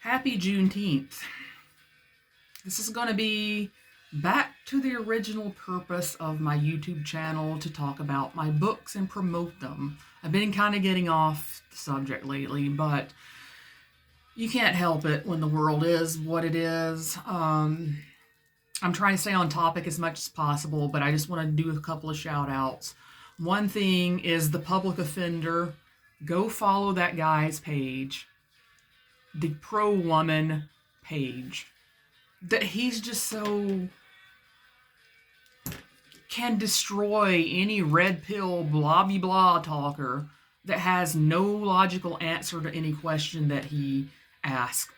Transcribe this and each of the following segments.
Happy Juneteenth. This is going to be back to the original purpose of my YouTube channel to talk about my books and promote them. I've been kind of getting off the subject lately, but you can't help it when the world is what it is. I'm trying to stay on topic as much as possible, but I just want to do a couple of shout outs. One thing is the public offender. Go follow that guy's page, the pro-woman page. That he's just so can destroy any red pill blah blah blah talker that has no logical answer to any question that he asks.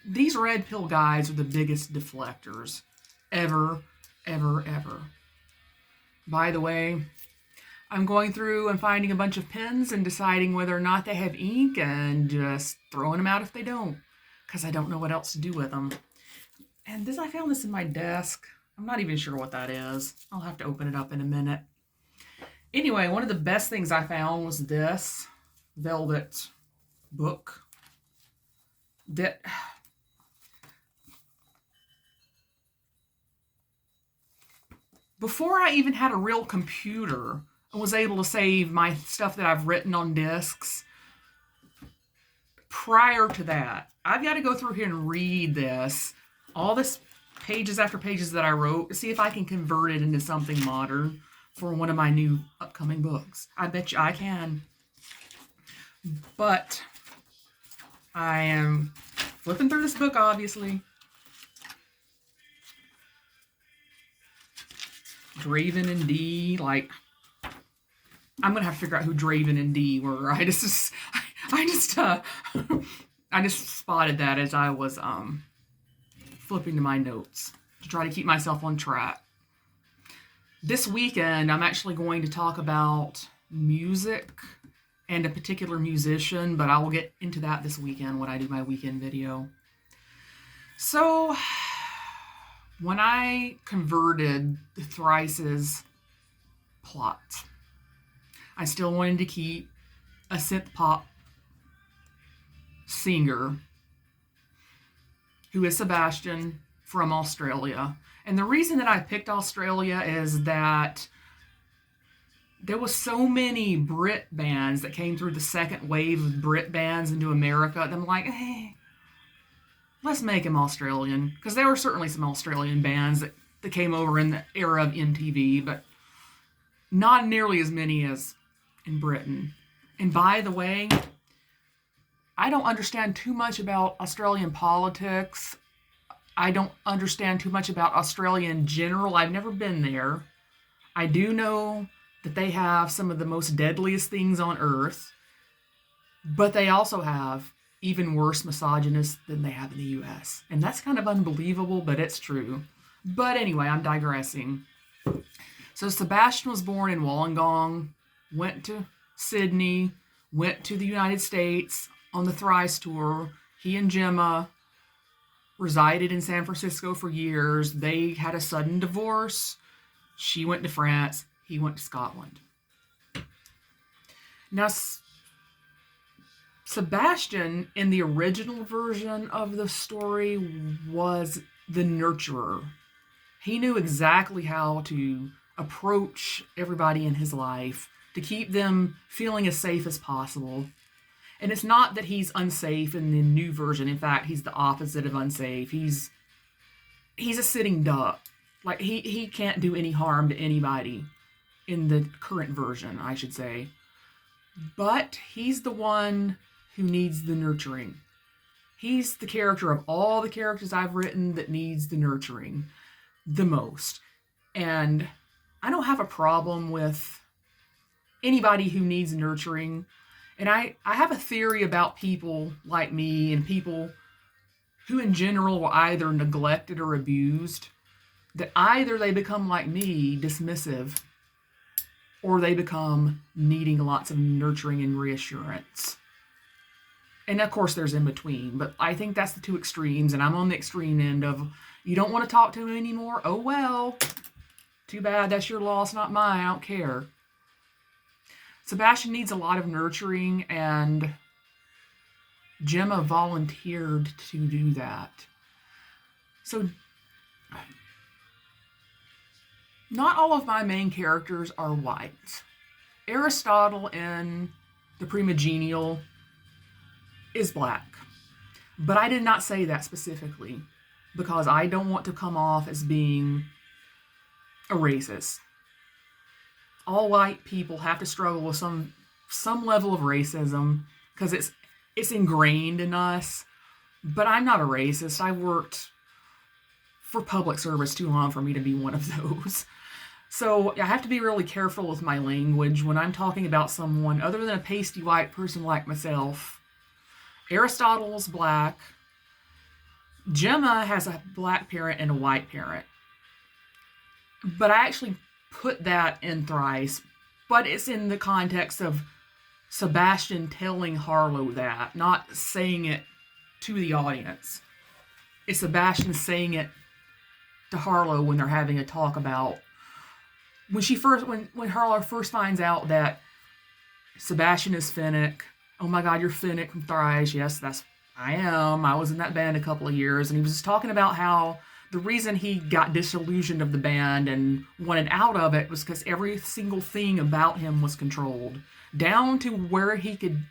These red pill guys are the biggest deflectors ever. By the way, I'm going through and finding a bunch of pens and deciding whether or not they have ink and just throwing them out if they don't, because I don't know what else to do with them. And I found this in my desk. I'm not even sure what that is. I'll have to open it up in a minute. Anyway, one of the best things I found was this velvet book that before I even had a real computer and was able to save my stuff that I've written on discs, prior to that, I've got to go through here and read this, all this pages after pages that I wrote, to see if I can convert it into something modern for one of my new upcoming books. I bet you I can. But I am flipping through this book, obviously. Draven and Dee, like, I'm gonna have to figure out who Draven and Dee were. I just spotted that as I was flipping to my notes to try to keep myself on track. This weekend, I'm actually going to talk about music and a particular musician, but I will get into that this weekend when I do my weekend video. So, when I converted the Thrice's plot, I still wanted to keep a synth pop singer who is Sebastian from Australia. And the reason that I picked Australia is that there was so many Brit bands that came through the second wave of Brit bands into America. And I'm like, hey, let's make them Australian. Because there were certainly some Australian bands that came over in the era of MTV, but not nearly as many as in Britain. And by the way, I don't understand too much about Australian politics. I don't understand too much about Australia in general. I've never been there. I do know that they have some of the most deadliest things on earth, but they also have even worse misogynists than they have in the US. And that's kind of unbelievable, but it's true. But anyway, I'm digressing. So Sebastian was born in Wollongong, went to Sydney, went to the United States on the Thrice tour. He and Gemma resided in San Francisco for years. They had a sudden divorce. She went to France. He went to Scotland. Now, Sebastian, in the original version of the story, was the nurturer. He knew exactly how to approach everybody in his life to keep them feeling as safe as possible. And it's not that he's unsafe in the new version. In fact, he's the opposite of unsafe. He's a sitting duck. Like, he can't do any harm to anybody in the current version, I should say. But he's the one who needs the nurturing. He's the character of all the characters I've written that needs the nurturing the most. And I don't have a problem with anybody who needs nurturing. And I have a theory about people like me and people who in general were either neglected or abused, that either they become like me, dismissive, or they become needing lots of nurturing and reassurance. And of course there's in between, but I think that's the two extremes, and I'm on the extreme end of, you don't want to talk to me anymore? Oh well, too bad, that's your loss, not mine, I don't care. Sebastian needs a lot of nurturing, and Gemma volunteered to do that. So, not all of my main characters are white. Aristotle in The Primogenial is black. But I did not say that specifically because I don't want to come off as being a racist. All white people have to struggle with some level of racism because it's ingrained in us. But I'm not a racist. I worked for public service too long for me to be one of those. So I have to be really careful with my language when I'm talking about someone other than a pasty white person like myself. Aristotle's black. Gemma has a black parent and a white parent. But I actually put that in Thrice, but it's in the context of Sebastian telling Harlow that, not saying it to the audience. It's Sebastian saying it to Harlow when they're having a talk about when Harlow first finds out that Sebastian is Finnick. Oh my God, you're Finnick from Thrice. Yes, I am. I was in that band a couple of years, and he was just talking about how the reason he got disillusioned of the band and wanted out of it was because every single thing about him was controlled, down to what he could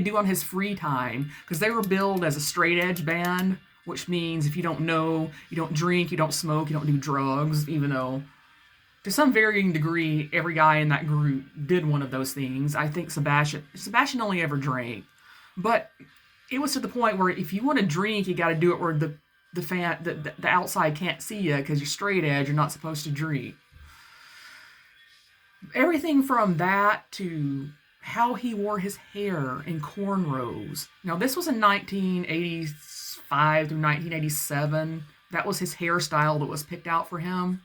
do on his free time, because they were billed as a straight edge band, which means if you don't know, you don't drink, you don't smoke, you don't do drugs, even though to some varying degree, every guy in that group did one of those things. I think Sebastian only ever drank, but it was to the point where if you want to drink, you got to do it where the outside can't see you because you're straight edge. You're not supposed to drink. Everything from that to how he wore his hair in cornrows. Now, this was in 1985 through 1987. That was his hairstyle that was picked out for him.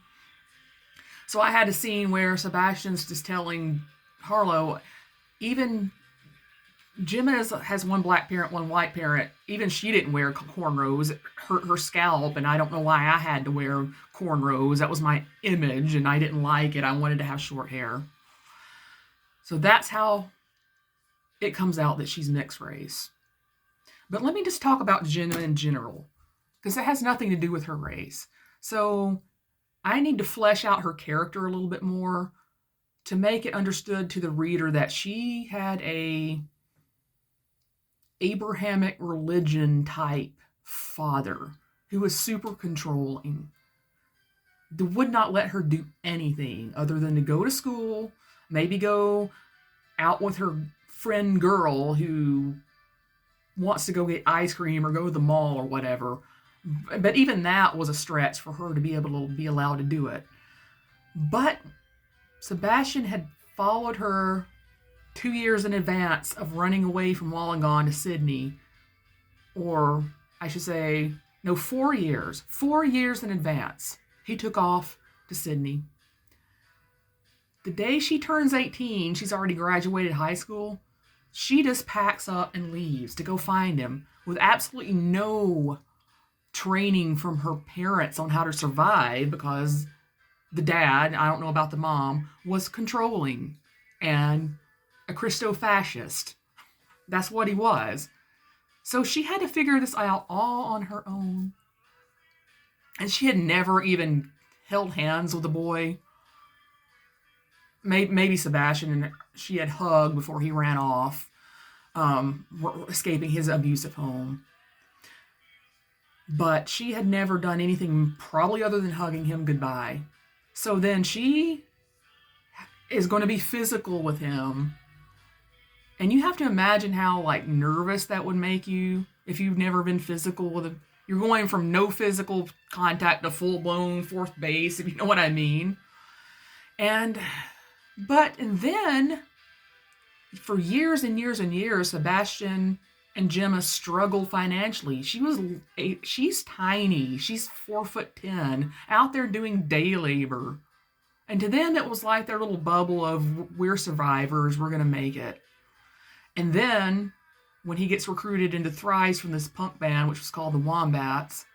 So I had a scene where Sebastian's just telling Harlow, even Gemma has one black parent, one white parent. Even she didn't wear cornrows. It hurt her scalp, and I don't know why I had to wear cornrows. That was my image, and I didn't like it. I wanted to have short hair. So that's how it comes out that she's mixed race. But let me just talk about Gemma in general, because it has nothing to do with her race. So I need to flesh out her character a little bit more to make it understood to the reader that she had a Abrahamic religion type father who was super controlling, that would not let her do anything other than to go to school, maybe go out with her friend girl who wants to go get ice cream or go to the mall or whatever. But even that was a stretch for her to be able to be allowed to do it. But Sebastian had followed her 2 years in advance of running away from Wollongong to Sydney. Or I should say, no, 4 years. 4 years in advance. He took off to Sydney. The day she turns 18, she's already graduated high school. She just packs up and leaves to go find him with absolutely no training from her parents on how to survive, because the dad, I don't know about the mom, was controlling and a Christo-fascist. That's what he was. So she had to figure this out all on her own. And she had never even held hands with a boy. Maybe Sebastian, and she had hugged before he ran off, escaping his abusive home. But she had never done anything probably other than hugging him goodbye. So then she is going to be physical with him. And you have to imagine how nervous that would make you if you've never been physical with a... You're going from no physical contact to full-blown fourth base, if you know what I mean. And then, for years and years and years, Sebastian and Gemma struggled financially. She's tiny. She's 4'10", out there doing day labor. And to them, it was like their little bubble of, we're survivors, we're going to make it. And then, when he gets recruited into Thrice from this punk band, which was called the Wombats,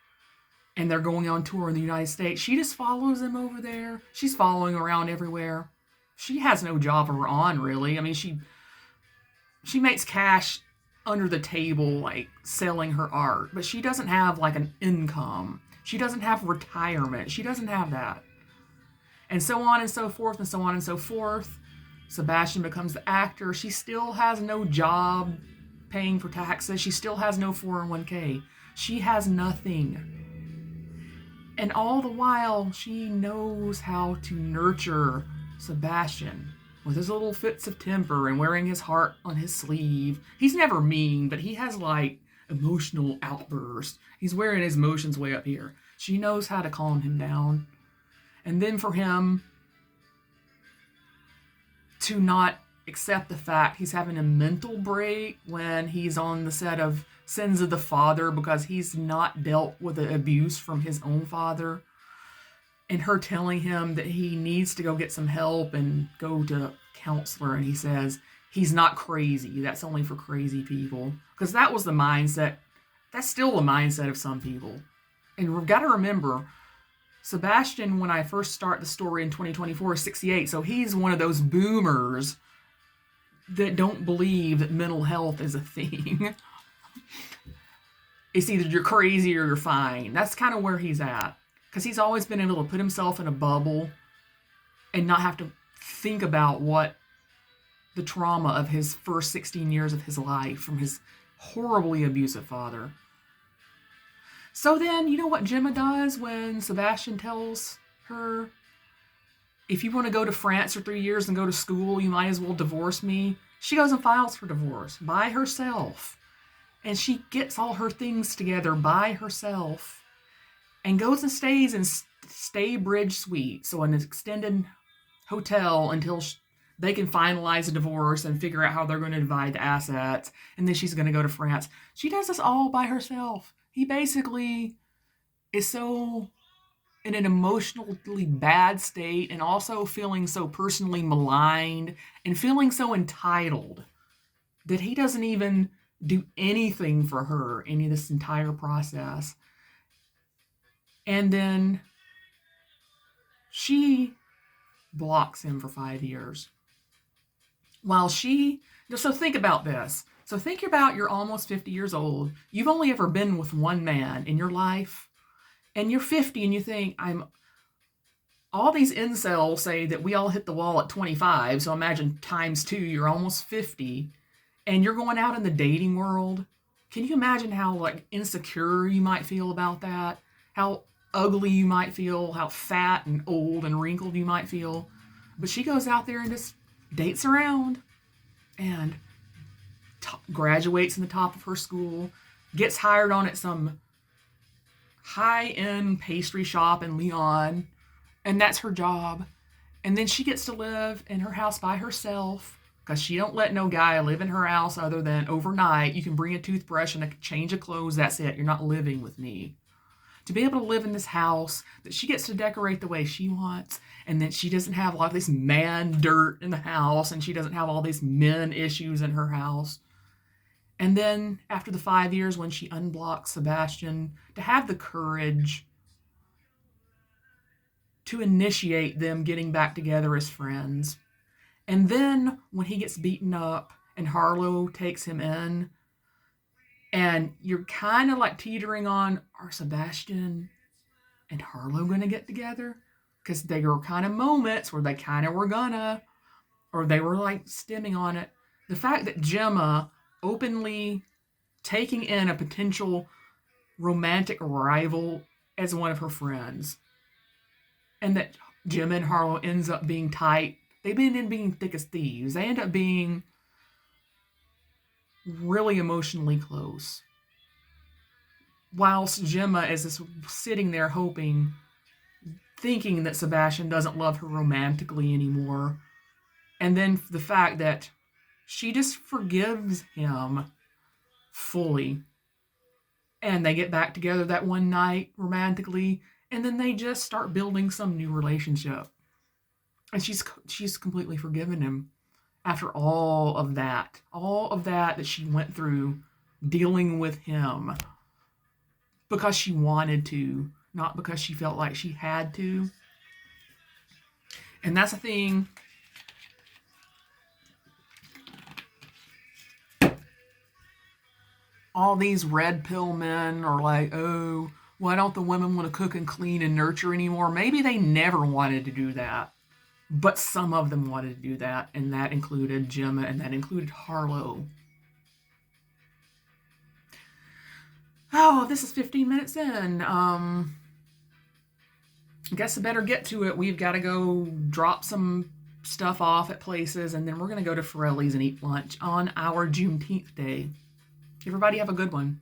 and they're going on tour in the United States, she just follows them over there. She's following around everywhere. She has no job of her own, really. I mean, she makes cash under the table, like selling her art, but she doesn't have like an income. She doesn't have retirement. She doesn't have that. And so on and so forth, and so on and so forth. Sebastian becomes the actor. She still has no job paying for taxes. She still has no 401k. She has nothing. And all the while, she knows how to nurture Sebastian with his little fits of temper and wearing his heart on his sleeve. He's never mean, but he has like emotional outbursts. He's wearing his emotions way up here. She knows how to calm him down. And then for him to not accept the fact he's having a mental break when he's on the set of Sins of the Father because he's not dealt with the abuse from his own father, and her telling him that he needs to go get some help and go to a counselor, and he says he's not crazy, that's only for crazy people, because that was the mindset. That's still the mindset of some people. And we've got to remember, Sebastian, when I first start the story in 2024, is 68, so he's one of those boomers that don't believe that mental health is a thing. It's either you're crazy or you're fine. That's kind of where he's at. Because he's always been able to put himself in a bubble and not have to think about what the trauma of his first 16 years of his life from his horribly abusive father. So then, you know what Gemma does when Sebastian tells her, if you want to go to France for 3 years and go to school, you might as well divorce me? She goes and files for divorce by herself. And she gets all her things together by herself and goes and stays in Staybridge Suite, so an extended hotel until they can finalize a divorce and figure out how they're going to divide the assets, and then she's going to go to France. She does this all by herself. He basically is so in an emotionally bad state and also feeling so personally maligned and feeling so entitled that he doesn't even do anything for her in this entire process. And then she blocks him for 5 years. While she, so think about this. So think about you're almost 50 years old. You've only ever been with one man in your life. And you're 50 and you think, all these incels say that we all hit the wall at 25. So imagine times 2, you're almost 50. And you're going out in the dating world. Can you imagine how like insecure you might feel about that? How ugly you might feel, how fat and old and wrinkled you might feel. But she goes out there and just dates around and graduates in the top of her school, gets hired on at some high-end pastry shop in Lyon, and that's her job. And then she gets to live in her house by herself because she don't let no guy live in her house other than overnight. You can bring a toothbrush and a change of clothes, that's it. You're not living with me. To be able to live in this house that she gets to decorate the way she wants, and that she doesn't have a lot of this man dirt in the house, and she doesn't have all these men issues in her house. And then after the 5 years when she unblocks Sebastian, to have the courage to initiate them getting back together as friends. And then when he gets beaten up and Harlow takes him in, and you're kind of like teetering on, are Sebastian and Harlow going to get together? Because there were kind of moments where they kind of were gonna, or they were like stemming on it. The fact that Gemma openly taking in a potential romantic rival as one of her friends, and that Gemma and Harlow ends up being tight. They end up being thick as thieves. They end up being really emotionally close. Whilst Gemma is just sitting there hoping, thinking that Sebastian doesn't love her romantically anymore. And then the fact that she just forgives him fully. And they get back together that one night romantically, and then they just start building some new relationship. And she's completely forgiven him after all of that she went through dealing with him because she wanted to, not because she felt like she had to. And that's the thing. all these red pill men are like, oh, why don't the women want to cook and clean and nurture anymore? Maybe they never wanted to do that, but some of them wanted to do that, and that included Gemma and that included Harlow. Oh, this is 15 minutes in. I guess I better get to it. We've got to go drop some stuff off at places, and then we're going to go to Forelli's and eat lunch on our Juneteenth day. Everybody have a good one.